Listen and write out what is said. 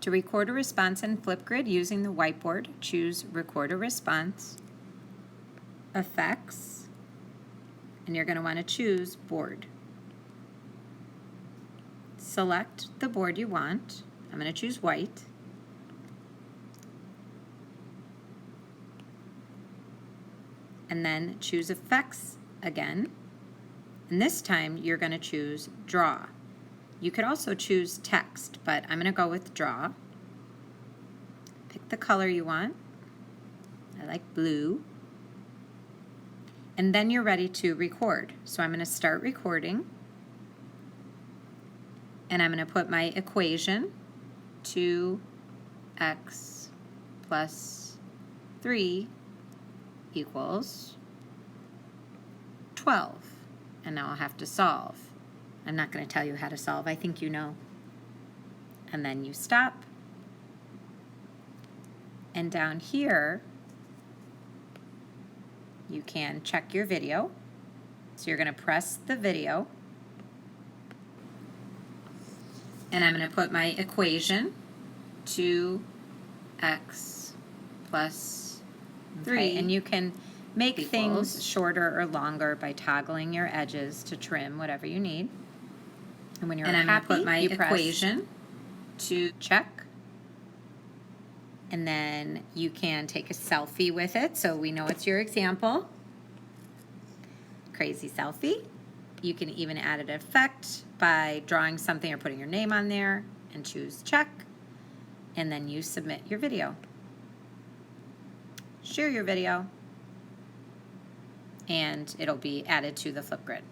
To record a response in Flipgrid using the whiteboard, choose Record a Response, Effects, and you're going to want to choose Board. Select the board you want. I'm going to choose white. And then choose Effects again. And this time you're going to choose Draw. You could also choose Text, but I'm going to go with Draw. Pick the color you want. I like blue. And then you're ready to record. So I'm going to start recording. And I'm going to put my equation, 2x plus 3 equals 12. And now I'll have to solve. I'm not going to tell you how to solve. I think you know. And then you stop. And down here, you can check your video. So you're going to press the video. And I'm going to put my equation, 2x plus 3. Okay, and you can make things shorter or longer by toggling your edges to trim whatever you need. And when you're happy, I'm going to put my equation to check. And then you can take a selfie with it, so we know it's your example. Crazy selfie. You can even add an effect by drawing something or putting your name on there and choose check. And then you submit your video. Share your video. And it'll be added to the Flipgrid.